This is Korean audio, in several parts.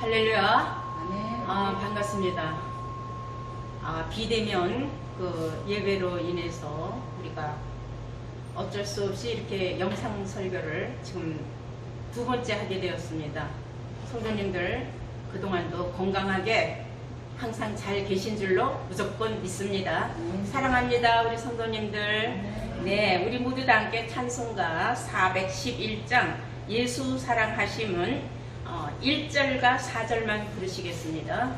할렐루야. 아멘. 반갑습니다. 비대면 그 예배로 인해서 우리가 어쩔 수 없이 이렇게 영상 설교를 지금 두 번째 하게 되었습니다. 성도님들 그동안도 건강하게 항상 잘 계신 줄로 무조건 믿습니다. 사랑합니다, 우리 성도님들. 네, 우리 모두 다 함께 찬송가 411장 예수 사랑하심은 1절과 4절만 부르시겠습니다.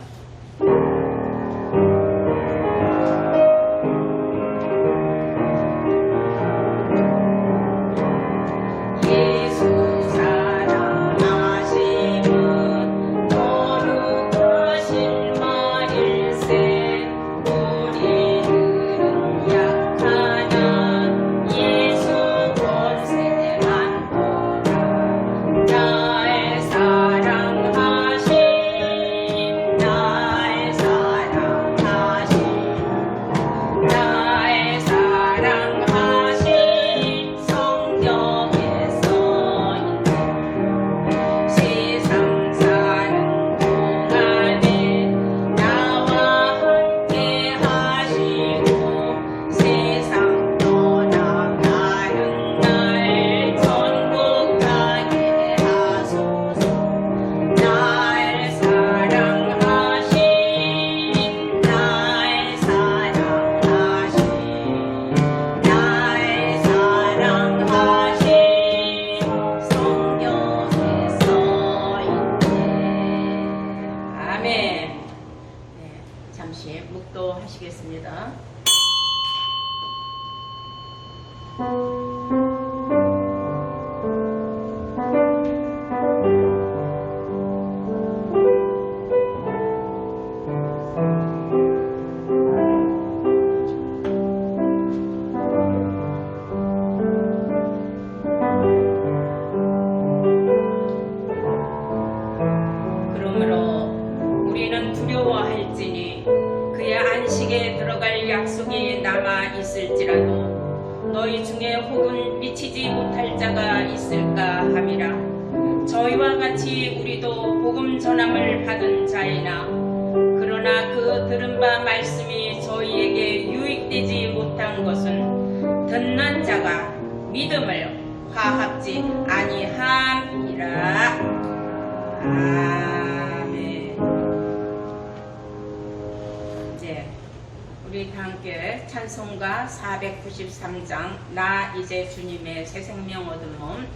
잠시 묵도하시겠습니다. 그러므로 우리는 두려워할지니 그의 안식에 들어갈 약속이 남아 있을지라도 너희 중에 혹은 미치지 못할 자가 있을까 함이라. 저희와 같이 우리도 복음 전함을 받은 자이나 그러나 그 들은 바 말씀이 저희에게 유익되지 못한 것은 듣는 자가 믿음을 화합지 아니함이라. 아멘. 이제 우리 다 함께 찬송가 493장 나 이제 주님의 새 생명 얻은 몸,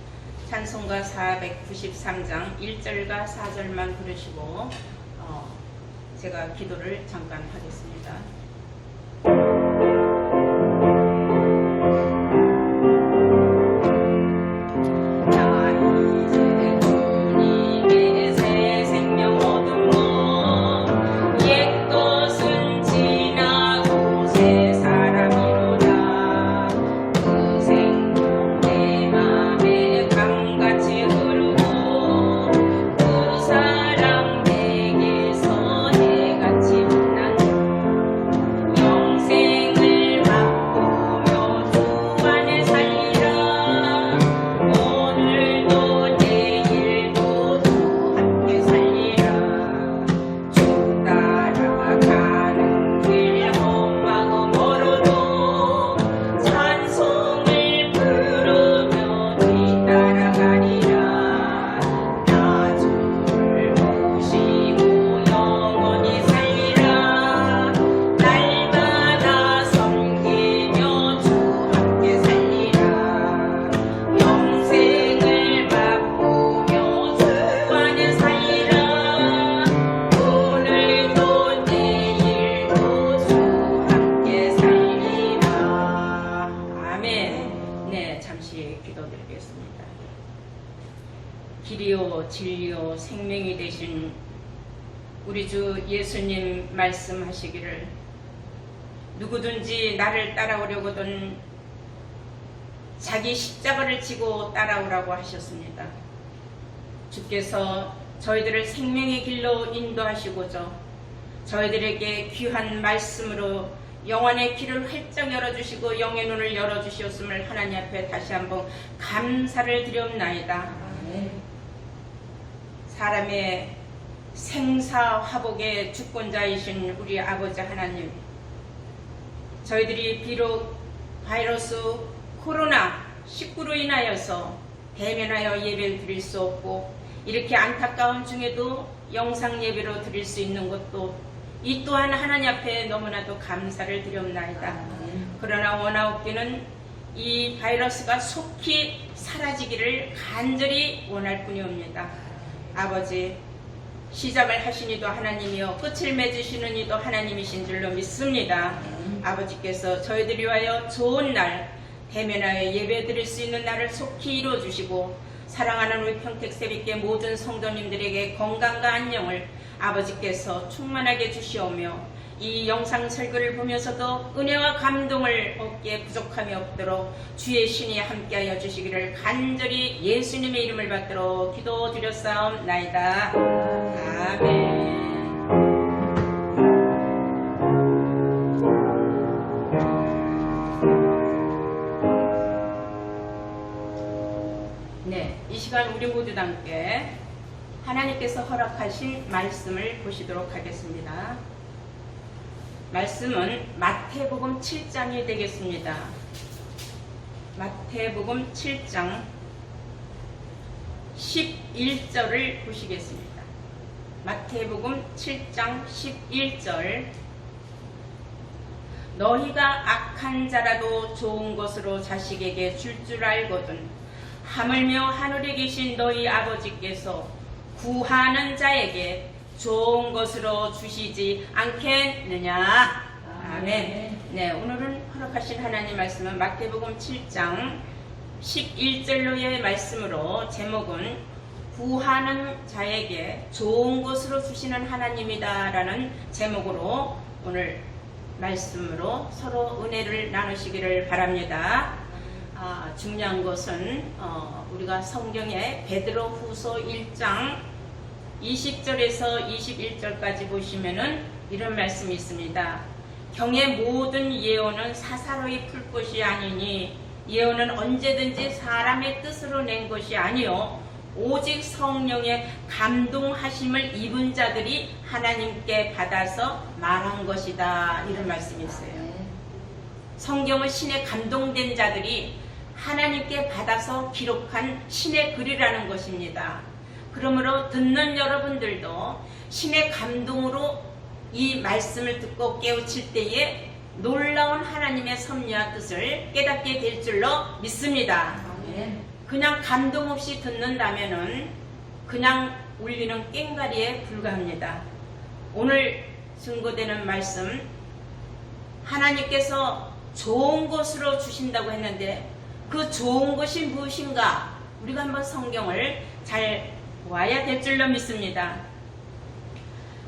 찬송가 493장 1절과 4절만 부르시고 제가 기도를 잠깐 하겠습니다. 기도드리겠습니다. 길이요 진리요 생명이 되신 우리 주 예수님 말씀하시기를 누구든지 나를 따라오려거든 자기 십자가를 지고 따라오라고 하셨습니다. 주께서 저희들을 생명의 길로 인도하시고자 저희들에게 귀한 말씀으로 영원의 길을 활짝 열어주시고 영의 눈을 열어주시었음을 하나님 앞에 다시 한번 감사를 드리옵나이다. 사람의 생사화복의 주권자이신 우리 아버지 하나님, 저희들이 비록 바이러스 코로나19로 인하여서 대면하여 예배를 드릴 수 없고 이렇게 안타까운 중에도 영상 예배로 드릴 수 있는 것도 이 또한 하나님 앞에 너무나도 감사를 드렸나이다. 그러나 원하옵기는 이 바이러스가 속히 사라지기를 간절히 원할 뿐이옵니다. 아버지, 시작을 하신 이도 하나님이요 끝을 맺으시는 이도 하나님이신 줄로 믿습니다. 아버지께서 저희들이 위하여 좋은 날 대면하여 예배 드릴 수 있는 날을 속히 이루어 주시고 사랑하는 우리 평택새벽교회 모든 성도님들에게 건강과 안녕을 아버지께서 충만하게 주시오며 이 영상 설교를 보면서도 은혜와 감동을 얻기에 부족함이 없도록 주의 신이 함께하여 주시기를 간절히 예수님의 이름을 받들어 기도드렸사옵나이다. 아멘. 네, 이 시간 우리 모두 다 함께 하나님께서 허락하신 말씀을 보시도록 하겠습니다. 말씀은 마태복음 7장이 되겠습니다. 마태복음 7장 11절을 보시겠습니다. 마태복음 7장 11절. 너희가 악한 자라도 좋은 것으로 자식에게 줄 줄 알거든 하물며 하늘에 계신 너희 아버지께서 구하는 자에게 좋은 것으로 주시지 않겠느냐. 아멘. 네, 오늘은 허락하신 하나님 말씀은 마태복음 7장 11절로의 말씀으로 제목은 구하는 자에게 좋은 것으로 주시는 하나님이다 라는 제목으로 오늘 말씀으로 서로 은혜를 나누시기를 바랍니다. 중요한 것은 우리가 성경에 베드로후서 1장 20절에서 21절까지 보시면은 이런 말씀이 있습니다. 경의 모든 예언은 사사로이 풀 것이 아니니 예언은 언제든지 사람의 뜻으로 낸 것이 아니요 오직 성령의 감동하심을 입은 자들이 하나님께 받아서 말한 것이다. 이런 말씀이 있어요. 성경을 신에 감동된 자들이 하나님께 받아서 기록한 신의 글이라는 것입니다. 그러므로 듣는 여러분들도 신의 감동으로 이 말씀을 듣고 깨우칠 때에 놀라운 하나님의 섭리와 뜻을 깨닫게 될 줄로 믿습니다. 그냥 감동 없이 듣는다면은 그냥 울리는 꽹과리에 불과합니다. 오늘 증거되는 말씀, 하나님께서 좋은 것으로 주신다고 했는데 그 좋은 것이 무엇인가 우리가 한번 성경을 잘 보아야 될 줄로 믿습니다.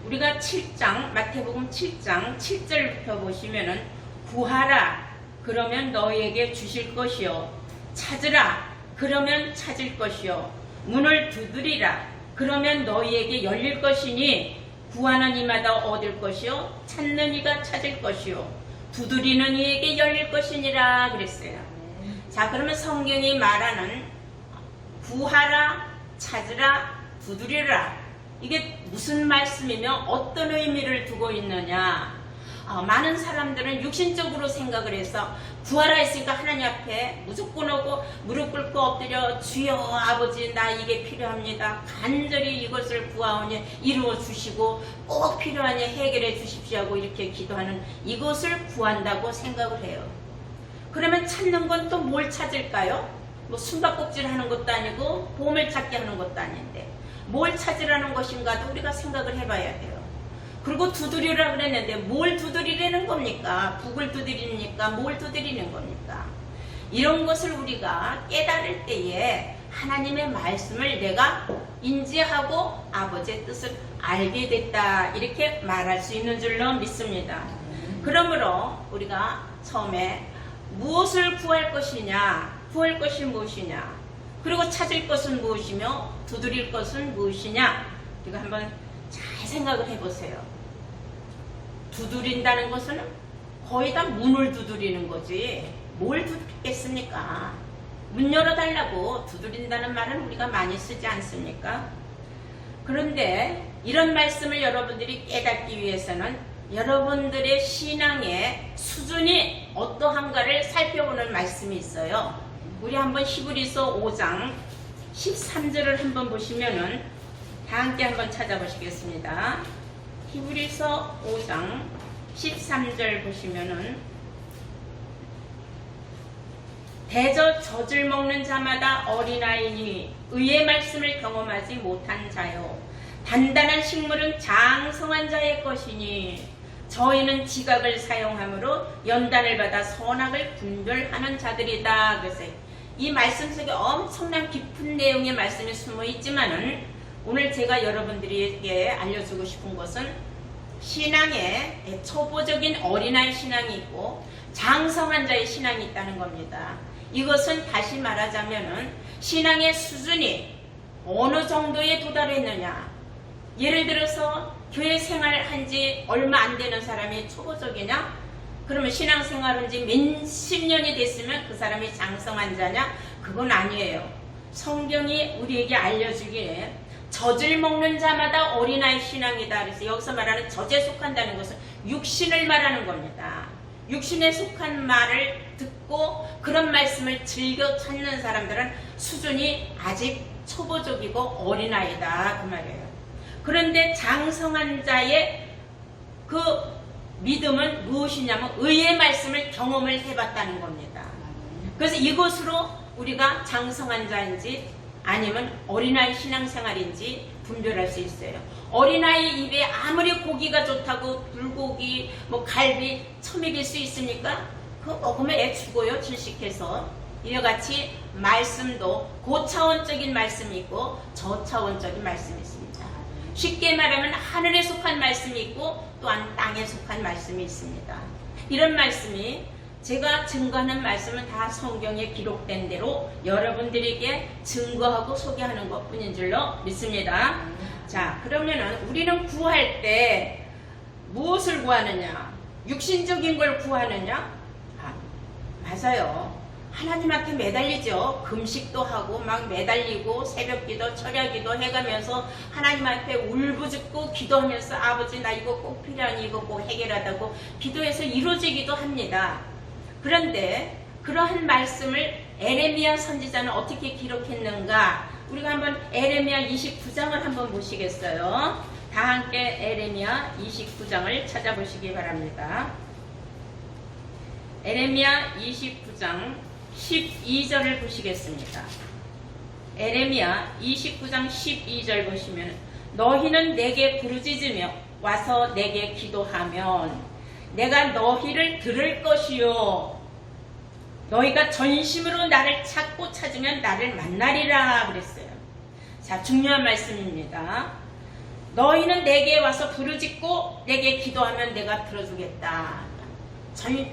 우리가 7장 마태복음 7장 7절부터 보시면은 구하라 그러면 너희에게 주실 것이요 찾으라 그러면 찾을 것이요 문을 두드리라 그러면 너희에게 열릴 것이니 구하는 이마다 얻을 것이요 찾는 이가 찾을 것이요 두드리는 이에게 열릴 것이니라 그랬어요. 자, 그러면 성경이 말하는 구하라, 찾으라, 두드리라 이게 무슨 말씀이며 어떤 의미를 두고 있느냐. 많은 사람들은 육신적으로 생각을 해서 구하라 했으니까 하나님 앞에 무조건 오고 무릎 꿇고 엎드려 주여 아버지 나 이게 필요합니다. 간절히 이것을 구하오니 이루어 주시고 꼭 필요하니 해결해 주십시오 하고 이렇게 기도하는 이것을 구한다고 생각을 해요. 그러면 찾는 건 또 뭘 찾을까요? 뭐 숨바꼭질 하는 것도 아니고 보물찾기 하는 것도 아닌데 뭘 찾으라는 것인가도 우리가 생각을 해봐야 돼요. 그리고 두드리라 그랬는데 뭘 두드리라는 겁니까? 북을 두드리니까 뭘 두드리는 겁니까? 이런 것을 우리가 깨달을 때에 하나님의 말씀을 내가 인지하고 아버지의 뜻을 알게 됐다 이렇게 말할 수 있는 줄로 믿습니다. 그러므로 우리가 처음에 무엇을 구할 것이냐, 구할 것이 무엇이냐, 그리고 찾을 것은 무엇이며 두드릴 것은 무엇이냐 우리가 한번 잘 생각을 해보세요. 두드린다는 것은 거의 다 문을 두드리는 거지 뭘 두드리겠습니까? 문 열어달라고 두드린다는 말은 우리가 많이 쓰지 않습니까? 그런데 이런 말씀을 여러분들이 깨닫기 위해서는 여러분들의 신앙의 수준이 어떠한가를 살펴보는 말씀이 있어요. 우리 한번 히브리서 5장 13절을 한번 보시면은 다 함께 한번 찾아보시겠습니다. 히브리서 5장 13절 보시면은 대저 젖을 먹는 자마다 어린아이니 의의 말씀을 경험하지 못한 자요 단단한 식물은 장성한 자의 것이니 저희는 지각을 사용함으로 연단을 받아 선악을 분별하는 자들이다. 그래서 이 말씀 속에 엄청난 깊은 내용의 말씀이 숨어 있지만은 오늘 제가 여러분들에게 알려주고 싶은 것은 신앙에 초보적인 어린아이 신앙이 있고 장성한 자의 신앙이 있다는 겁니다. 이것은 다시 말하자면은 신앙의 수준이 어느 정도에 도달했느냐. 예를 들어서 교회 생활한 지 얼마 안 되는 사람이 초보적이냐? 그러면 신앙생활한 지 몇십 년이 됐으면 그 사람이 장성한 자냐? 그건 아니에요. 성경이 우리에게 알려주기에 젖을 먹는 자마다 어린아이 신앙이다. 그래서 여기서 말하는 젖에 속한다는 것은 육신을 말하는 겁니다. 육신에 속한 말을 듣고 그런 말씀을 즐겨 찾는 사람들은 수준이 아직 초보적이고 어린아이다. 그 말이에요. 그런데 장성한 자의 그 믿음은 무엇이냐면 의의 말씀을 경험을 해봤다는 겁니다. 그래서 이것으로 우리가 장성한 자인지 아니면 어린아이 신앙생활인지 분별할 수 있어요. 어린아이 입에 아무리 고기가 좋다고 불고기, 갈비, 처먹일 수 있습니까? 그거 먹으면 애 죽어요. 질식해서. 이와 같이 말씀도 고차원적인 말씀이 있고 저차원적인 말씀이 있습니다. 쉽게 말하면 하늘에 속한 말씀이 있고 또한 땅에 속한 말씀이 있습니다. 이런 말씀이 제가 증거하는 말씀은 다 성경에 기록된 대로 여러분들에게 증거하고 소개하는 것 뿐인 줄로 믿습니다. 자, 그러면은 우리는 구할 때 무엇을 구하느냐? 육신적인 걸 구하느냐? 맞아요. 하나님한테 매달리죠. 금식도 하고 막 매달리고 새벽기도 철야기도 해가면서 하나님 앞에 울부짖고 기도하면서 아버지 나 이거 꼭 필요하니 이거 꼭 해결하다고 기도해서 이루어지기도 합니다. 그런데 그러한 말씀을 에레미야 선지자는 어떻게 기록했는가? 우리가 한번 에레미야 29장을 한번 보시겠어요? 다 함께 에레미야 29장을 찾아보시기 바랍니다. 에레미야 29장 12절을 보시겠습니다. 에레미야 29장 12절 보시면 너희는 내게 부르짖으며 와서 내게 기도하면 내가 너희를 들을 것이요 너희가 전심으로 나를 찾고 찾으면 나를 만나리라 그랬어요. 자, 중요한 말씀입니다. 너희는 내게 와서 부르짖고 내게 기도하면 내가 들어주겠다.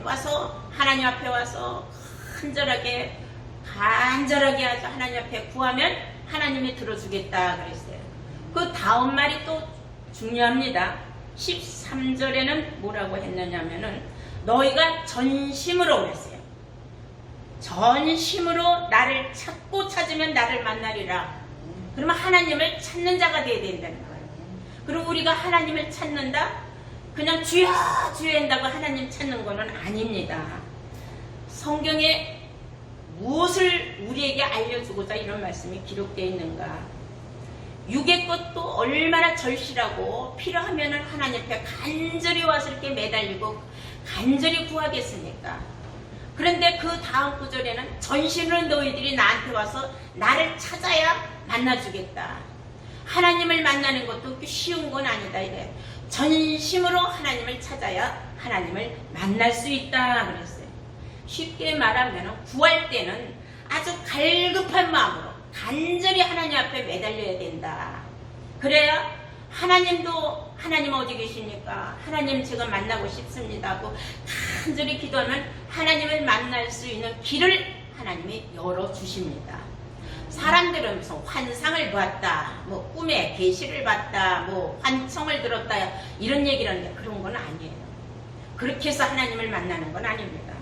와서 하나님 앞에 와서 간절하게 아주 하나님 앞에 구하면 하나님이 들어주겠다 그랬어요. 그 다음 말이 또 중요합니다. 13절에는 뭐라고 했느냐면은 너희가 전심으로 그랬어요. 전심으로 나를 찾고 찾으면 나를 만나리라. 그러면 하나님을 찾는 자가 되어야 된다는 거예요. 그리고 우리가 하나님을 찾는다? 그냥 주여 주여 한다고 하나님 찾는 거는 아닙니다. 성경에 무엇을 우리에게 알려주고자 이런 말씀이 기록되어 있는가? 육의 것도 얼마나 절실하고 필요하면은 하나님 앞에 간절히 와서 이렇게 매달리고 간절히 구하겠습니까? 그런데 그 다음 구절에는 전심으로 너희들이 나한테 와서 나를 찾아야 만나주겠다. 하나님을 만나는 것도 쉬운 건 아니다 이래. 전심으로 하나님을 찾아야 하나님을 만날 수 있다 그랬어요. 쉽게 말하면 구할 때는 아주 갈급한 마음으로 간절히 하나님 앞에 매달려야 된다. 그래야 하나님도 하나님 어디 계십니까? 하나님 제가 만나고 싶습니다 하고 간절히 기도하면 하나님을 만날 수 있는 길을 하나님이 열어주십니다. 사람들은 무슨 환상을 봤다, 꿈에 계시를 봤다, 환청을 들었다 이런 얘기를 하는데 그런 건 아니에요. 그렇게 해서 하나님을 만나는 건 아닙니다.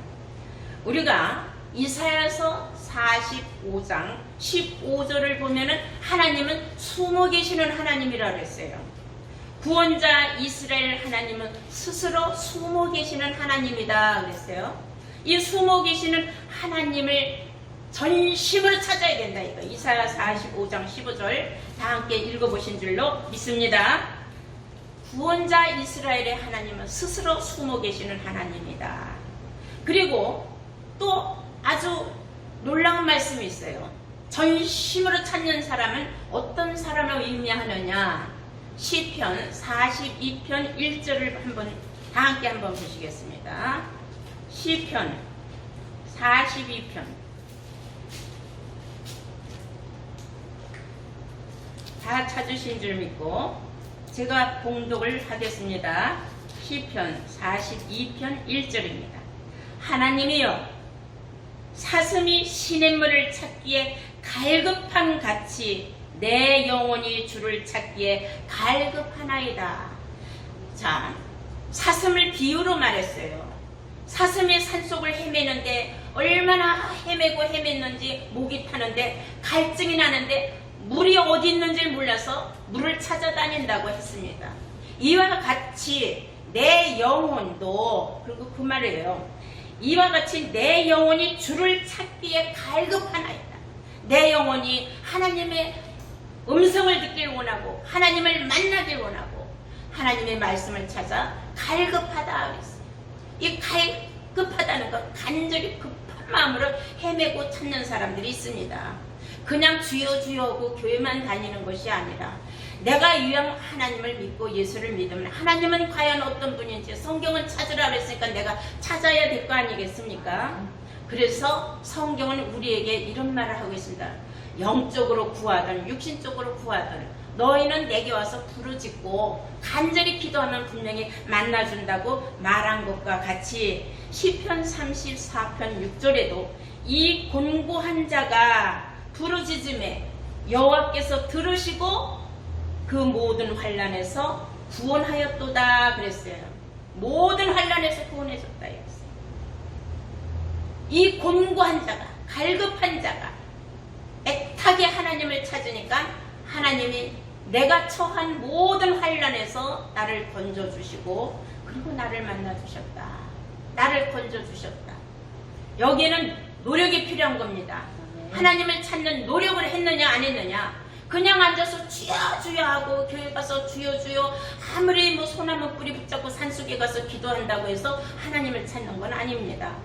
우리가 이사야서 45장 15절을 보면은 하나님은 숨어 계시는 하나님이라 그랬어요. 구원자 이스라엘 하나님은 스스로 숨어 계시는 하나님이다 그랬어요. 이 숨어 계시는 하나님을 전심으로 찾아야 된다 이거. 이사야 45장 15절 다 함께 읽어보신 줄로 믿습니다. 구원자 이스라엘의 하나님은 스스로 숨어 계시는 하나님이다. 그리고 또 아주 놀라운 말씀이 있어요. 전심으로 찾는 사람은 어떤 사람을 의미하느냐. 시편 42편 1절을 다 함께 한번 보시겠습니다. 시편 42편 다 찾으신 줄 믿고 제가 봉독을 하겠습니다. 시편 42편 1절입니다. 하나님이여 사슴이 시냇물을 찾기에 갈급한 같이 내 영혼이 주를 찾기에 갈급하나이다. 자, 사슴을 비유로 말했어요. 사슴이 산속을 헤매는데 얼마나 헤매고 헤맸는지 목이 타는데 갈증이 나는데 물이 어디 있는지 몰라서 물을 찾아다닌다고 했습니다. 이와 같이 내 영혼도, 그리고 그 말이에요. 이와 같이 내 영혼이 주를 찾기에 갈급하나이다. 내 영혼이 하나님의 음성을 듣길 원하고 하나님을 만나길 원하고 하나님의 말씀을 찾아 갈급하다 그랬어요. 이 갈급하다는 것, 간절히 급한 마음으로 헤매고 찾는 사람들이 있습니다. 그냥 주여 주여 하고 교회만 다니는 것이 아니라 내가 유양 하나님을 믿고 예수를 믿으면 하나님은 과연 어떤 분인지 성경을 찾으라 그랬으니까 내가 찾아야 될 거 아니겠습니까? 그래서 성경은 우리에게 이런 말을 하고 있습니다. 영적으로 구하든 육신적으로 구하든 너희는 내게 와서 부르짖고 간절히 기도하면 분명히 만나준다고 말한 것과 같이 시편 34편 6절에도 이 곤고한 자가 부르짖음에 여호와께서 들으시고 그 모든 환난에서 구원하였도다 그랬어요. 모든 환난에서 구원해줬다 이랬어요. 이 곤고한 자가, 갈급한 자가 애타게 하나님을 찾으니까 하나님이 내가 처한 모든 환난에서 나를 건져주시고 그리고 나를 만나주셨다. 나를 건져주셨다. 여기에는 노력이 필요한 겁니다. 하나님을 찾는 노력을 했느냐 안 했느냐. 그냥 앉아서 주여 주여 하고 교회 가서 주여 주여 아무리 뭐 소나무 뿌리 붙잡고 산속에 가서 기도한다고 해서 하나님을 찾는 건 아닙니다.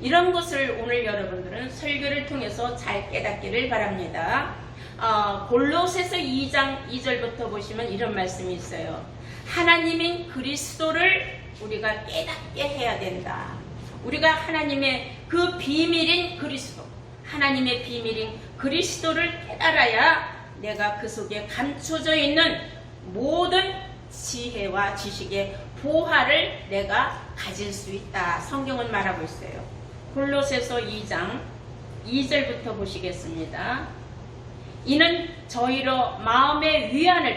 이런 것을 오늘 여러분들은 설교를 통해서 잘 깨닫기를 바랍니다. 골로새서 2장 2절부터 보시면 이런 말씀이 있어요. 하나님인 그리스도를 우리가 깨닫게 해야 된다. 우리가 하나님의 그 비밀인 그리스도, 하나님의 비밀인 그리스도를 깨달아야 내가 그 속에 감춰져 있는 모든 지혜와 지식의 보화를 내가 가질 수 있다. 성경은 말하고 있어요. 골로새서 2장 2절부터 보시겠습니다. 이는 저희로 마음의 위안을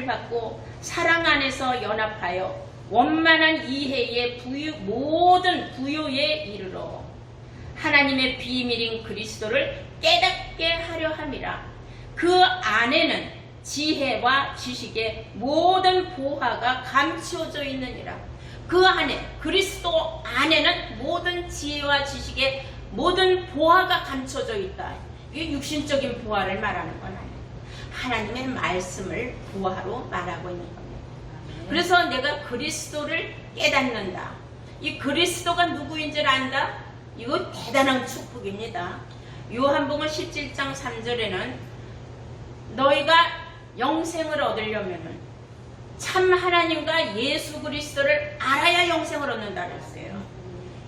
받고 사랑 안에서 연합하여 원만한 이해의 모든 부요에 이르러 하나님의 비밀인 그리스도를 깨닫게 하려 함이라. 그 안에는 지혜와 지식의 모든 보화가 감추어져 있느니라. 그 안에, 그리스도 안에는 모든 지혜와 지식의 모든 보화가 감춰져 있다. 이게 육신적인 보화를 말하는 건 아니에요. 하나님의 말씀을 보화로 말하고 있는 겁니다. 그래서 내가 그리스도를 깨닫는다. 이 그리스도가 누구인지를 안다? 이거 대단한 축복입니다. 요한복음 17장 3절에는 너희가 영생을 얻으려면 참 하나님과 예수 그리스도를 알아야 영생을 얻는다 그랬어요.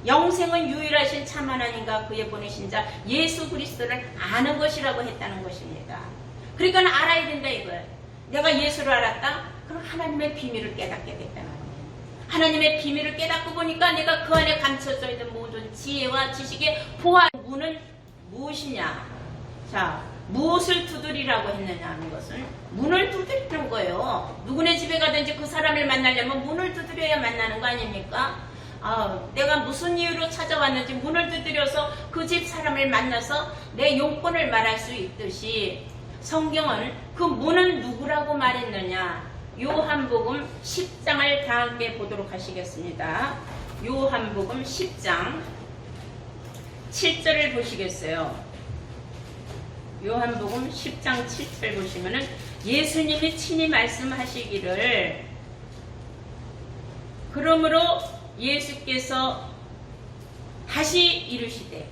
영생은 유일하신 참 하나님과 그의 보내신 자 예수 그리스도를 아는 것이라고 했다는 것입니다. 그러니까 알아야 된다 이거예요. 내가 예수를 알았다? 그럼 하나님의 비밀을 깨닫게 됐다는 거예요. 하나님의 비밀을 깨닫고 보니까 내가 그 안에 감춰져 있는 모든 지혜와 지식의 보화. 문은 무엇이냐? 자, 무엇을 두드리라고 했느냐 하는 것은 문을 두드리는 거예요. 누구네 집에 가든지 그 사람을 만나려면 문을 두드려야 만나는 거 아닙니까? 내가 무슨 이유로 찾아왔는지 문을 두드려서 그 집 사람을 만나서 내 용건을 말할 수 있듯이 성경은 그 문은 누구라고 말했느냐? 요한복음 10장을 다 함께 보도록 하시겠습니다. 요한복음 10장 7절을 보시겠어요. 요한복음 10장 7절 보시면은 예수님이 친히 말씀하시기를, 그러므로 예수께서 다시 이르시되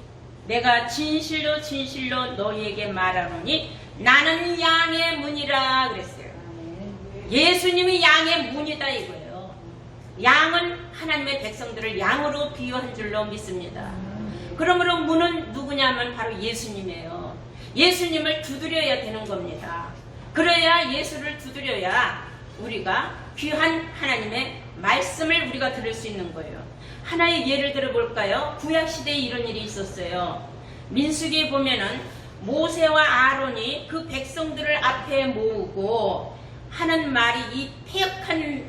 내가 진실로 진실로 너희에게 말하노니 나는 양의 문이라 그랬어요. 예수님이 양의 문이다 이거예요. 양은 하나님의 백성들을 양으로 비유한 줄로 믿습니다. 그러므로 문은 누구냐면 바로 예수님이에요. 예수님을 두드려야 되는 겁니다. 그래야 예수를 두드려야 우리가 귀한 하나님의 말씀을 우리가 들을 수 있는 거예요. 하나의 예를 들어볼까요? 구약시대에 이런 일이 있었어요. 민수기에 보면은 모세와 아론이 그 백성들을 앞에 모으고 하는 말이, 이 패역한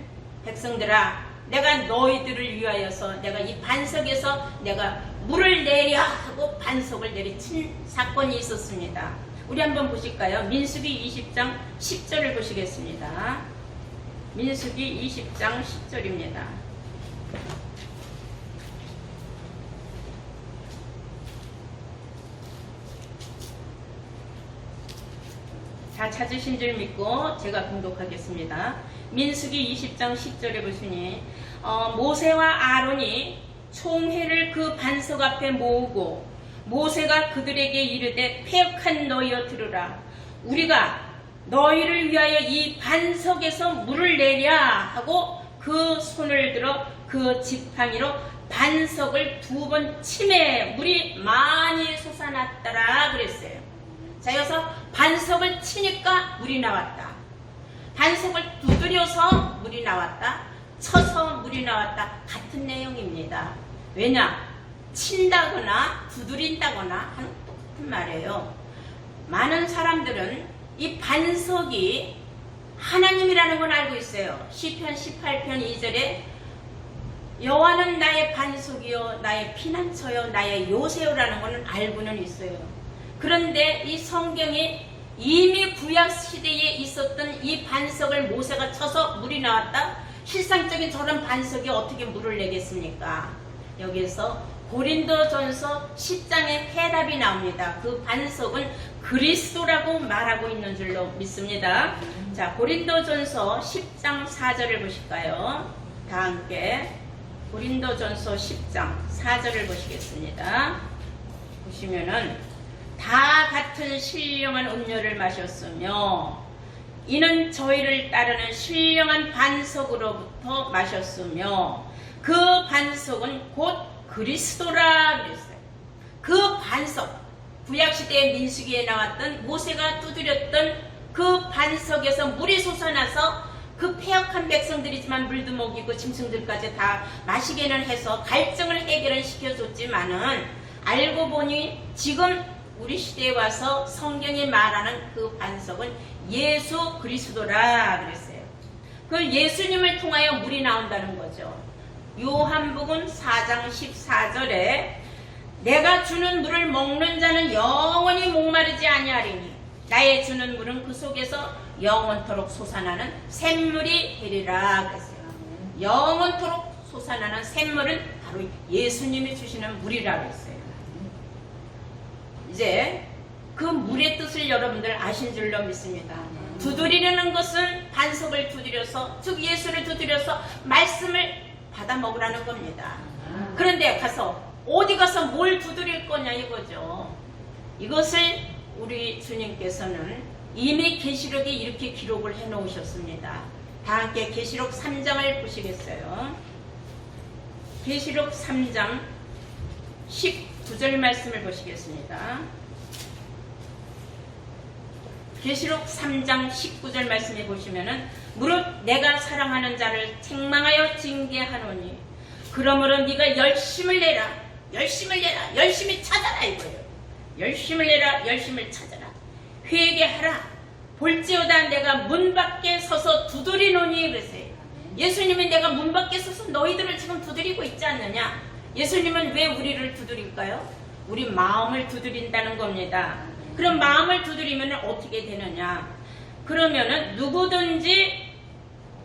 백성들아, 내가 너희들을 위하여서 내가 이 반석에서 내가 물을 내려 하고 반석을 내리친 사건이 있었습니다. 우리 한번 보실까요? 민수기 20장 10절을 보시겠습니다. 민수기 20장 10절입니다. 다 찾으신 줄 믿고 제가 봉독하겠습니다. 민수기 20장 10절에 보시니 모세와 아론이 총회를 그 반석 앞에 모으고 모세가 그들에게 이르되 패역한 너희여 들으라. 우리가 너희를 위하여 이 반석에서 물을 내랴 하고 그 손을 들어 그 지팡이로 반석을 2번 치매 물이 많이 솟아났더라 그랬어요. 자, 여기서 반석을 치니까 물이 나왔다. 반석을 두드려서 물이 나왔다. 쳐서 물이 나왔다. 같은 내용입니다. 왜냐? 친다거나 두드린다거나 하는 똑같은 말이에요. 많은 사람들은 이 반석이 하나님이라는 건 알고 있어요. 시편 18편 2절에 여호와는 나의 반석이요 나의 피난처요 나의 요새요라는 건 알고는 있어요. 그런데 이 성경이 이미 구약시대에 있었던 이 반석을 모세가 쳐서 물이 나왔다? 실상적인 저런 반석이 어떻게 물을 내겠습니까? 여기에서 고린도전서 10장의 해답이 나옵니다. 그 반석은 그리스도라고 말하고 있는 줄로 믿습니다. 자, 고린도전서 10장 4절을 보실까요? 다 함께 고린도전서 10장 4절을 보시겠습니다. 보시면은 다 같은 신령한 음료를 마셨으며 이는 저희를 따르는 신령한 반석으로부터 마셨으며 그 반석은 곧 그리스도라 그랬어요. 그 반석, 구약시대의 민수기에 나왔던 모세가 두드렸던 그 반석에서 물이 솟아나서 그 패역한 백성들이지만 물도 먹이고 짐승들까지 다 마시게는 해서 갈증을 해결은 시켜줬지만은 알고 보니 지금 우리 시대에 와서 성경이 말하는 그 반석은 예수 그리스도라 그랬어요. 그 예수님을 통하여 물이 나온다는 거죠. 요한복음 4장 14절에 내가 주는 물을 먹는 자는 영원히 목마르지 아니하리니 나의 주는 물은 그 속에서 영원토록 솟아나는 샘물이 되리라 그랬어요. 영원토록 솟아나는 샘물은 바로 예수님이 주시는 물이라 그랬어요. 이제 그 물의 뜻을 여러분들 아신 줄로 믿습니다. 두드리는 것은 반석을 두드려서, 즉 예수를 두드려서 말씀을 받아 먹으라는 겁니다. 그런데 가서 어디 가서 뭘 두드릴 거냐 이거죠. 이것을 우리 주님께서는 이미 계시록에 이렇게 기록을 해 놓으셨습니다. 다 함께 계시록 3장을 보시겠어요? 계시록 3장 19절 말씀을 보시겠습니다. 계시록 3장 19절 말씀에 보시면은 무릇 내가 사랑하는 자를 책망하여 징계하노니 그러므로 네가 열심을 내라, 열심을 내라, 열심히 찾아라 이거예요. 열심을 내라, 열심을 찾아라. 회개하라. 볼지어다 내가 문 밖에 서서 두드리노니 그랬어요. 예수님이 내가 문 밖에 서서 너희들을 지금 두드리고 있지 않느냐? 예수님은 왜 우리를 두드릴까요? 우리 마음을 두드린다는 겁니다. 그럼 마음을 두드리면 어떻게 되느냐? 그러면은 누구든지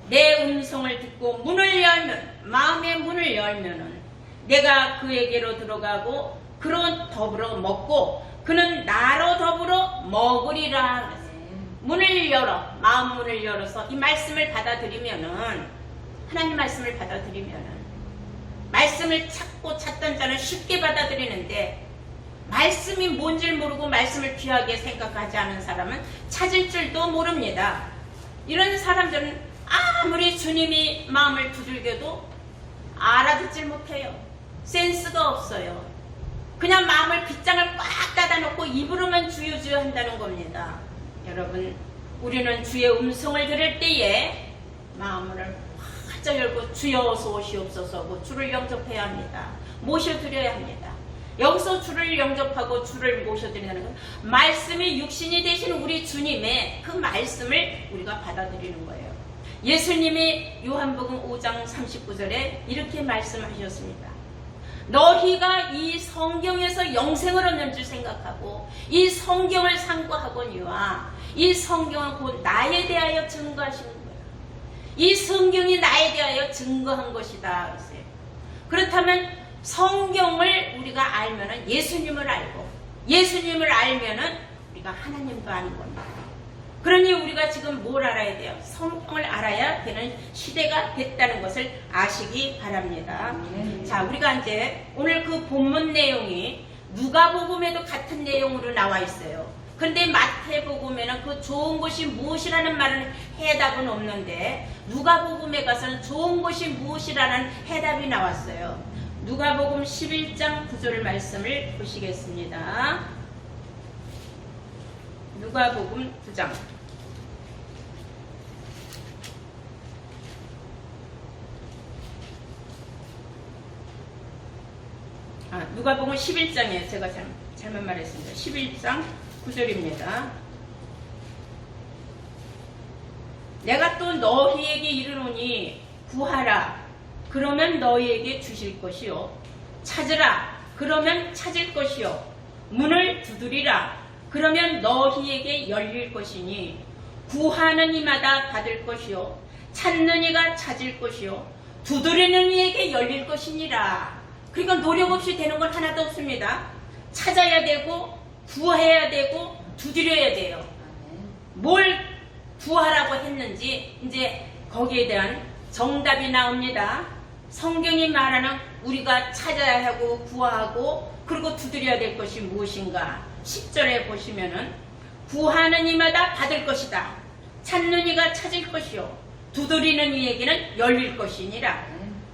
내 음성을 듣고 문을 열면, 마음의 문을 열면은 내가 그에게로 들어가고 그로 더불어 먹고 그는 나로 더불어 먹으리라. 문을 열어, 마음 문을 열어서 이 말씀을 받아들이면은, 하나님 말씀을 받아들이면은, 말씀을 찾고 찾던 자는 쉽게 받아들이는데, 말씀이 뭔지를 모르고 말씀을 귀하게 생각하지 않은 사람은 찾을 줄도 모릅니다. 이런 사람들은 아무리 주님이 마음을 두들겨도 알아듣질 못해요. 센스가 없어요. 그냥 마음을 빗장을 꽉 닫아놓고 입으로만 주여주여 한다는 겁니다. 여러분, 우리는 주의 음성을 들을 때에 마음을 활짝 열고 주여 어서 오시옵소서 하고 주를 영접해야 합니다. 모셔드려야 합니다. 여기서 주를 영접하고 주를 모셔드리는 건 말씀이 육신이 되신 우리 주님의 그 말씀을 우리가 받아들이는 거예요. 예수님이 요한복음 5장 39절에 이렇게 말씀하셨습니다. 너희가 이 성경에서 영생을 얻는 줄 생각하고 이 성경을 상고하거니와 이 성경은 곧 나에 대하여 증거하시는 거예요. 이 성경이 나에 대하여 증거한 것이다. 그랬어요. 그렇다면 성경을 우리가 알면은 예수님을 알고 예수님을 알면은 우리가 하나님도 아는 겁니다. 그러니 우리가 지금 뭘 알아야 돼요? 성경을 알아야 되는 시대가 됐다는 것을 아시기 바랍니다. 자, 우리가 이제 오늘 그 본문 내용이 누가복음에도 같은 내용으로 나와 있어요. 그런데 마태복음에는 그 좋은 것이 무엇이라는 말은 해답은 없는데 누가복음에 가서는 좋은 것이 무엇이라는 해답이 나왔어요. 누가복음 11장 9절 말씀을 보시겠습니다. 누가복음 9장. 누가복음 11장이에요. 제가 잘못 말했습니다. 11장 9절입니다. 내가 또 너희에게 이르노니 구하라. 그러면 너희에게 주실 것이요. 찾으라. 그러면 찾을 것이요. 문을 두드리라. 그러면 너희에게 열릴 것이니 구하는 이마다 받을 것이요. 찾는 이가 찾을 것이요. 두드리는 이에게 열릴 것이니라. 그러니까 노력 없이 되는 건 하나도 없습니다. 찾아야 되고 구해야 되고 두드려야 돼요. 뭘 구하라고 했는지 이제 거기에 대한 정답이 나옵니다. 성경이 말하는 우리가 찾아야 하고 구하고 그리고 두드려야 될 것이 무엇인가? 10절에 보시면은 구하는 이마다 받을 것이다. 찾는 이가 찾을 것이요. 두드리는 이에게는 열릴 것이니라.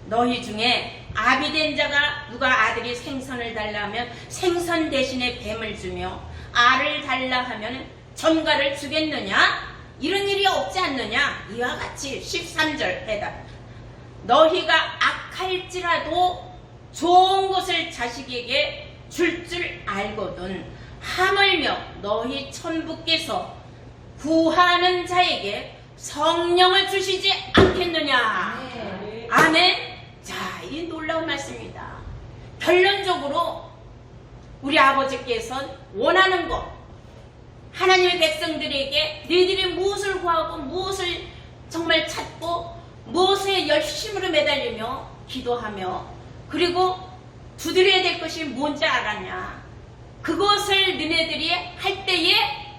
너희 중에 아비된 자가 누가 아들이 생선을 달라 하면 생선 대신에 뱀을 주며 알을 달라 하면 전갈을 주겠느냐? 이런 일이 없지 않느냐? 이와 같이 13절 해답. 너희가 악할지라도 좋은 것을 자식에게 줄 알거든 하물며 너희 천부께서 구하는 자에게 성령을 주시지 않겠느냐. 네. 아멘. 자, 이 놀라운 말씀입니다. 결론적으로 우리 아버지께서는 원하는 것, 하나님의 백성들에게 너희들이 무엇을 구하고 무엇을 정말 찾고 무엇에 열심으로 매달리며 기도하며 그리고 두드려야 될 것이 뭔지 알았냐. 그것을 너네들이 할 때에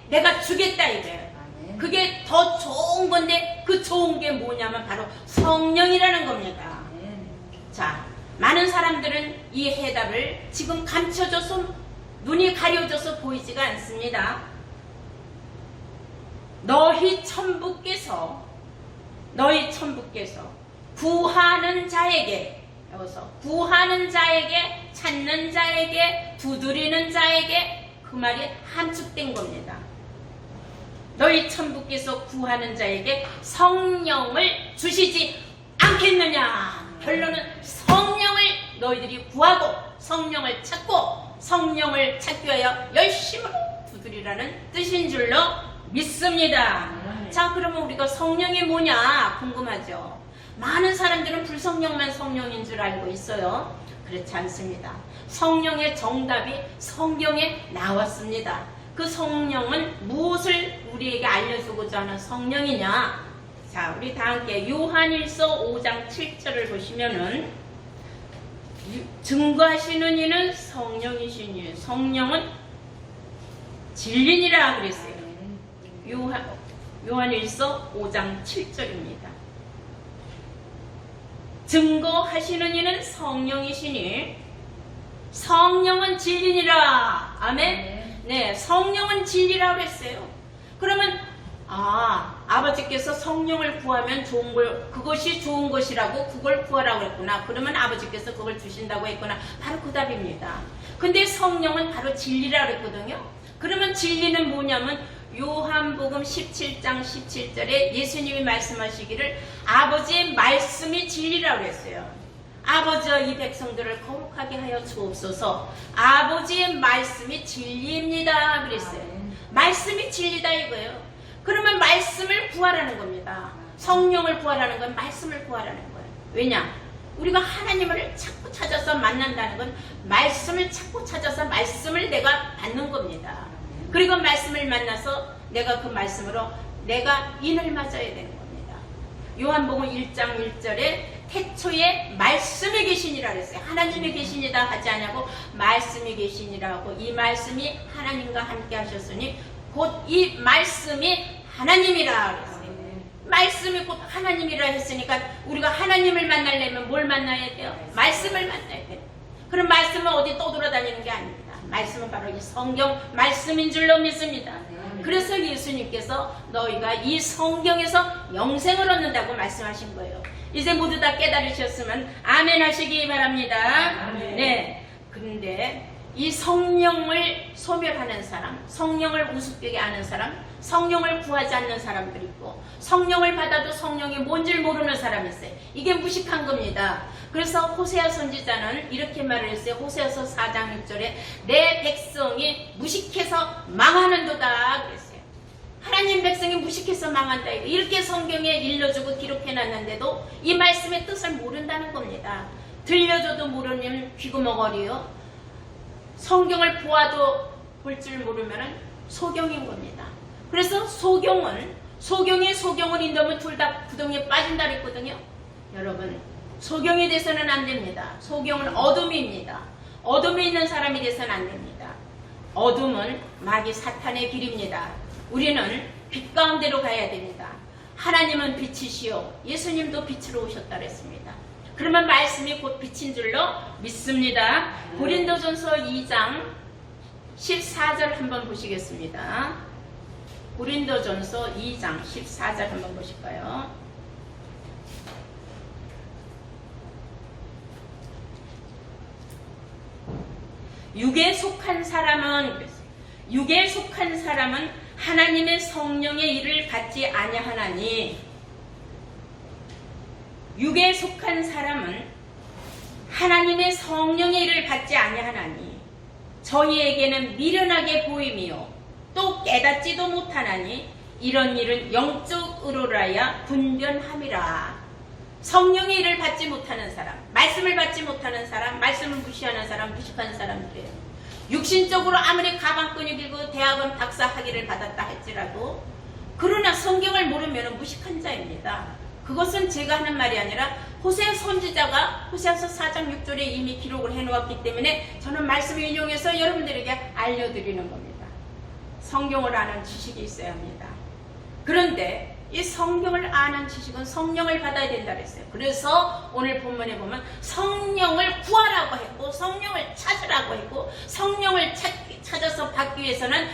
내가 주겠다 이거예요. 그게 더 좋은 건데 그 좋은 게 뭐냐면 바로 성령이라는 겁니다. 자, 많은 사람들은 이 해답을 지금 감춰져서 눈이 가려져서 보이지가 않습니다. 너희 천부께서 구하는 자에게, 여기서 구하는 자에게, 찾는 자에게, 두드리는 자에게, 그 말이 함축된 겁니다. 너희 천부께서 구하는 자에게 성령을 주시지 않겠느냐. 결론은 성령을 너희들이 구하고 성령을 찾고 성령을 찾기 위하여 열심으로 두드리라는 뜻인 줄로 믿습니다. 자, 그러면 우리가 성령이 뭐냐 궁금하죠. 많은 사람들은 불성령만 성령인 줄 알고 있어요. 그렇지 않습니다. 성령의 정답이 성경에 나왔습니다. 그 성령은 무엇을 우리에게 알려주고자 하는 성령이냐? 자, 우리 다 함께 요한일서 5장 7절을 보시면은 증거하시는 이는 성령이시니 성령은 진리니라 그랬어요. 요한일서 5장 7절입니다. 증거하시는 이는 성령이시니 성령은 진리니라. 아멘. 네, 성령은 진리라고 했어요. 그러면 아버지께서 성령을 구하면 좋은 걸, 그것이 좋은 것이라고 그걸 구하라고 했구나. 그러면 아버지께서 그걸 주신다고 했구나. 바로 그 답입니다. 근데 성령은 바로 진리라고 했거든요. 그러면 진리는 뭐냐면 요한복음 17장 17절에 예수님이 말씀하시기를 아버지의 말씀이 진리라고 했어요. 아버지와 이 백성들을 거룩하게 하여 주옵소서. 아버지의 말씀이 진리입니다 그랬어요. 말씀이 진리다 이거예요. 그러면 말씀을 구하라는 겁니다. 성령을 구하라는 건 말씀을 구하라는 거예요. 왜냐? 우리가 하나님을 자꾸 찾아서 만난다는 건 말씀을 자꾸 찾아서 말씀을 내가 받는 겁니다. 그리고 말씀을 만나서 내가 그 말씀으로 내가 인을 맞아야 되는 겁니다. 요한복음 1장 1절에 태초에 말씀이 계시니라 그랬어요. 하나님이 계시니다 하지 않냐고 말씀이 계시니라 하고 이 말씀이 하나님과 함께 하셨으니 곧 이 말씀이 하나님이라 그랬어요. 말씀이 곧 하나님이라 했으니까 우리가 하나님을 만나려면 뭘 만나야 돼요? 말씀을 만나야 돼요. 그럼 말씀은 어디 떠돌아다니는 게 아닙니다. 말씀은 바로 이 성경 말씀인 줄로 믿습니다. 그래서 예수님께서 너희가 이 성경에서 영생을 얻는다고 말씀하신 거예요. 이제 모두 다 깨달으셨으면 아멘 하시기 바랍니다. 아멘. 네. 그런데 이 성령을 소멸하는 사람, 성령을 우습게 아는 사람, 성령을 구하지 않는 사람들이 있고 성령을 받아도 성령이 뭔지를 모르는 사람이 있어요. 이게 무식한 겁니다. 그래서 호세아 선지자는 이렇게 말을 했어요. 호세아서 4장 6절에 내 백성이 무식해서 망하는도다 그랬어요. 하나님 백성이 무식해서 망한다. 이렇게 성경에 일러주고 기록해놨는데도 이 말씀의 뜻을 모른다는 겁니다. 들려줘도 모르면 귀구멍어리요. 성경을 보아도 볼 줄 모르면 소경인 겁니다. 그래서 소경은 인도면 둘 다 구덩이에 빠진다 그랬거든요. 여러분 소경이 돼서는 안 됩니다. 소경은 어둠입니다. 어둠에 있는 사람이 돼서는 안 됩니다. 어둠은 마귀 사탄의 길입니다. 우리는 빛 가운데로 가야 됩니다. 하나님은 빛이시요 예수님도 빛으로 오셨다 그랬습니다. 그러면 말씀이 곧 빛인 줄로 믿습니다. 고린도전서 2장 14절 한번 보시겠습니다. 고린도전서 2장 14절 한번 보실까요? 육에 속한 사람은 하나님의 성령의 일을 받지 아니하나니 육에 속한 사람은 하나님의 성령의 일을 받지 아니하나니 저희에게는 미련하게 보임이요 또 깨닫지도 못하나니 이런 일은 영적으로라야 분변함이라. 성령의 일을 받지 못하는 사람, 말씀을 받지 못하는 사람, 말씀을 무시하는 사람, 무식한 사람들이에요. 육신적으로 아무리 가방끈이 길고 대학원 박사 학위를 받았다 할지라도 그러나 성경을 모르면 무식한 자입니다. 그것은 제가 하는 말이 아니라 호세아 선지자가 호세아서 4장 6절에 이미 기록을 해놓았기 때문에 저는 말씀을 인용해서 여러분들에게 알려드리는 겁니다. 성경을 아는 지식이 있어야 합니다. 그런데 이 성경을 아는 지식은 성령을 받아야 된다 그랬어요. 그래서 오늘 본문에 보면 성령을 구하라고 했고 성령을 찾으라고 했고 성령을 찾아서 받기 위해서는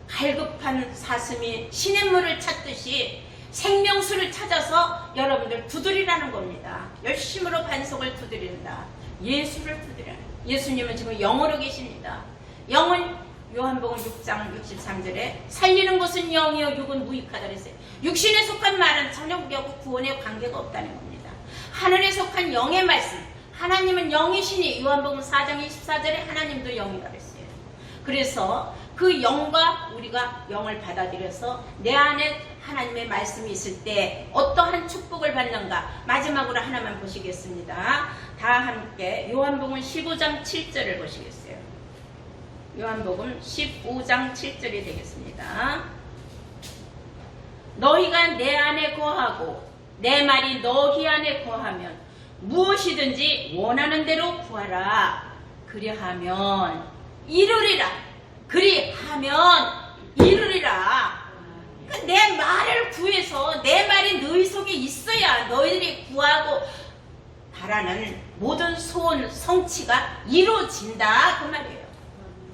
갈급한 사슴이 시냇물을 찾듯이 생명수를 찾아서 여러분들 두드리라는 겁니다. 열심으로 반석을 두드린다. 예수를 두드리는. 예수님은 지금 영으로 계십니다. 영은 요한복음 6장 63절에 살리는 것은 영이요 육은 무익하다 그랬어요. 육신에 속한 말은 전혀 우리하고 구원에 관계가 없다는 겁니다. 하늘에 속한 영의 말씀, 하나님은 영이시니 요한복음 4장 24절에 하나님도 영이라 그랬어요. 그래서 그 영과 우리가 영을 받아들여서 내 안에 하나님의 말씀이 있을 때 어떠한 축복을 받는가. 마지막으로 하나만 보시겠습니다. 다 함께 요한복음 15장 7절을 보시겠어요. 요한복음 15장 7절이 되겠습니다. 너희가 내 안에 거하고 내 말이 너희 안에 거하면 무엇이든지 원하는 대로 구하라. 그리하면 이루리라. 그리하면 이루리라. 내 말을 구해서 내 말이 너희 속에 있어야 너희들이 구하고 바라는 모든 소원 성취가 이루어진다 그 말이에요.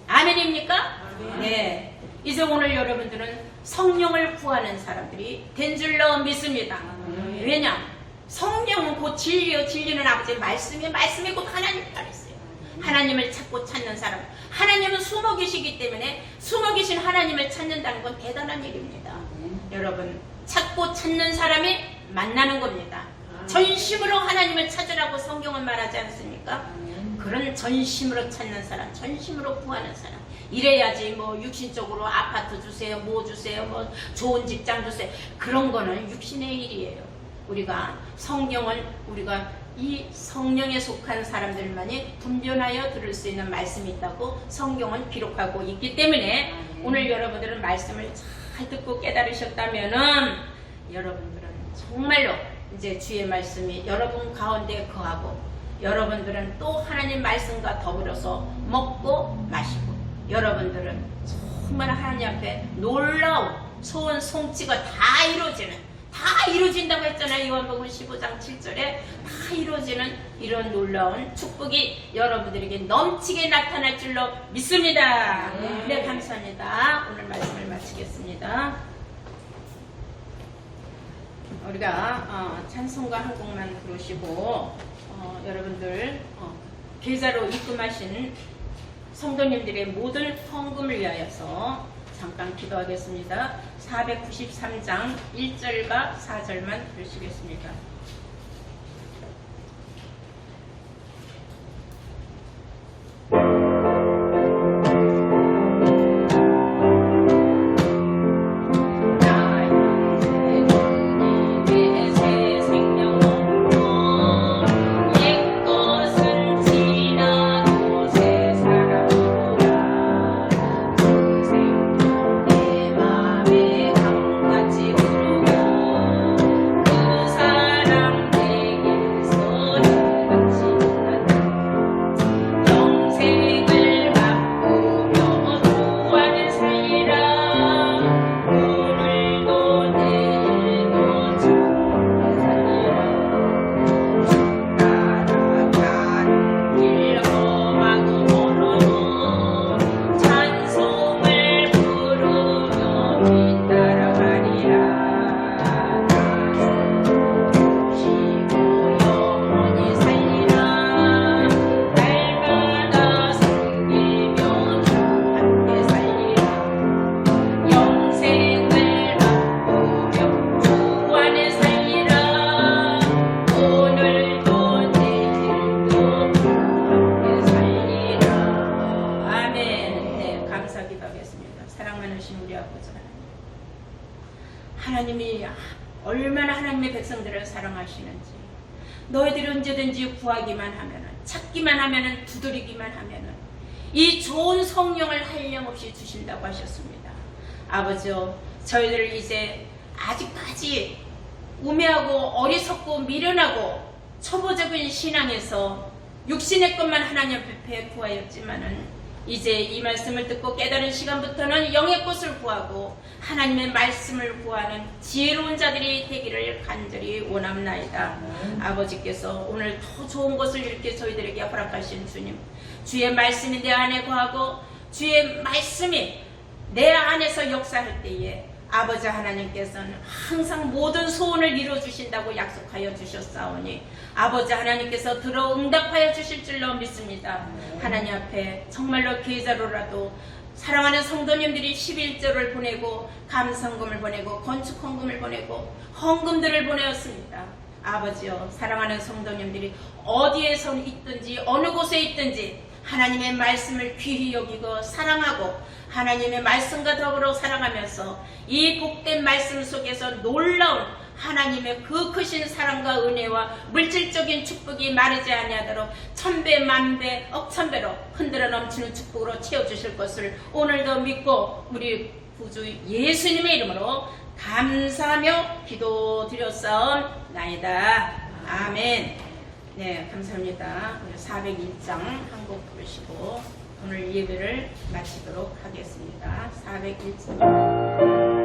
아멘입니까? 네. 이제 오늘 여러분들은 성령을 구하는 사람들이 된 줄로 믿습니다. 왜냐? 성령은 곧 진리요 진리는 아버지의 말씀이 곧 하나님 말이었어요. 하나님을 찾고 찾는 사람, 하나님은 숨어 계시기 때문에 숨어 계신 하나님을 찾는다는 건 대단한 일입니다. 여러분, 찾고 찾는 사람이 만나는 겁니다. 전심으로 하나님을 찾으라고 성경은 말하지 않습니까? 그런 전심으로 찾는 사람, 전심으로 구하는 사람, 이래야지 뭐 육신적으로 아파트 주세요, 뭐 주세요, 뭐 좋은 직장 주세요, 그런 거는 육신의 일이에요. 우리가 성경은 우리가 이 성령에 속한 사람들만이 분별하여 들을 수 있는 말씀이 있다고 성경은 기록하고 있기 때문에 오늘 여러분들은 말씀을 잘 듣고 깨달으셨다면은 여러분들은 정말로 이제 주의 말씀이 여러분 가운데 거하고 여러분들은 또 하나님 말씀과 더불어서 먹고 마시고 여러분들은 정말 하나님 앞에 놀라운 소원 성취가 다 이루어진다고 했잖아요. 요한복음 15장 7절에 다 이루어지는 이런 놀라운 축복이 여러분들에게 넘치게 나타날 줄로 믿습니다. 네, 감사합니다. 오늘 말씀을 마치겠습니다. 우리가 찬송가 한 곡만 부르시고 여러분들 계좌로 입금하신 성도님들의 모든 헌금을 위하여서 잠깐 기도하겠습니다. 493장 1절과 4절만 부르시겠습니다. 하나님이 얼마나 하나님의 백성들을 사랑하시는지, 너희들이 언제든지 구하기만 하면은, 찾기만 하면은, 두드리기만 하면은 이 좋은 성령을 한량없이 주신다고 하셨습니다. 아버지요, 저희들 이제 아직까지 우매하고 어리석고 미련하고 초보적인 신앙에서 육신의 것만 하나님 앞에 구하였지만은 이제 이 말씀을 듣고 깨달은 시간부터는 영의 것을 구하고 하나님의 말씀을 구하는 지혜로운 자들이 되기를 간절히 원합나이다. 아버지께서 오늘 더 좋은 것을 이렇게 저희들에게 허락하신 주님, 주의 말씀이 내 안에 거하고 주의 말씀이 내 안에서 역사할 때에 아버지 하나님께서는 항상 모든 소원을 이루어주신다고 약속하여 주셨사오니 아버지 하나님께서 들어 응답하여 주실 줄로 믿습니다. 하나님 앞에 정말로 계좌로라도 사랑하는 성도님들이 11조를 보내고 감성금을 보내고 건축헌금을 보내고 헌금들을 보내었습니다. 아버지요, 사랑하는 성도님들이 어디에서 있든지 어느 곳에 있든지 하나님의 말씀을 귀히 여기고 사랑하고 하나님의 말씀과 더불어 살아가면서 이 복된 말씀 속에서 놀라운 하나님의 그 크신 사랑과 은혜와 물질적인 축복이 마르지 아니하도록 천배 만배 억천배로 흔들어 넘치는 축복으로 채워주실 것을 오늘도 믿고 우리 구주 예수님의 이름으로 감사하며 기도드렸사옵나이다. 아멘. 네, 감사합니다. 401장 한 곡 부르시고 오늘 예배를 마치도록 하겠습니다. 401장.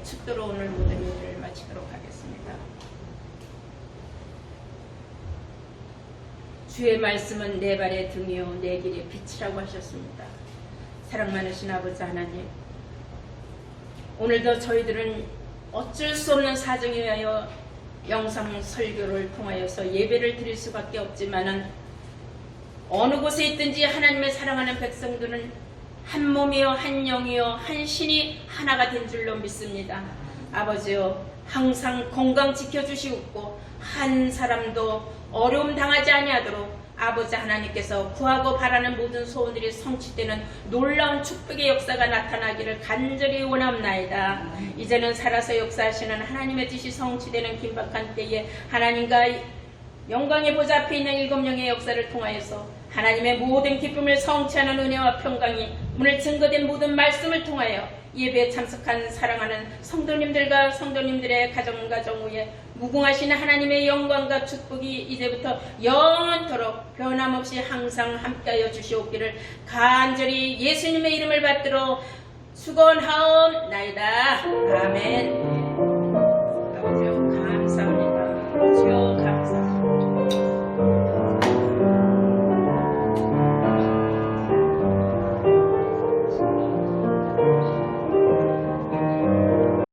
축도로 오늘 모든 일을 마치도록 하겠습니다. 주의 말씀은 내 발의 등이요 내 길의 빛이라고 하셨습니다. 사랑 많으신 아버지 하나님, 오늘도 저희들은 어쩔 수 없는 사정에 의하여 영상 설교를 통하여서 예배를 드릴 수밖에 없지만은 어느 곳에 있든지 하나님의 사랑하는 백성들은 한 몸이요 한 영이요 한 신이 하나가 된 줄로 믿습니다. 아버지요, 항상 건강 지켜주시고 한 사람도 어려움 당하지 아니하도록 아버지 하나님께서 구하고 바라는 모든 소원들이 성취되는 놀라운 축복의 역사가 나타나기를 간절히 원합나이다. 이제는 살아서 역사하시는 하나님의 뜻이 성취되는 긴박한 때에 하나님과 영광의 보좌 앞에 있는 7영의 역사를 통하여서 하나님의 모든 기쁨을 성취하는 은혜와 평강이 오늘 증거된 모든 말씀을 통하여 예배에 참석한 사랑하는 성도님들과 성도님들의 가정 위에 무궁하신 하나님의 영광과 축복이 이제부터 영원토록 변함없이 항상 함께하여 주시옵기를 간절히 예수님의 이름을 받들어 축원하옵나이다. 아멘.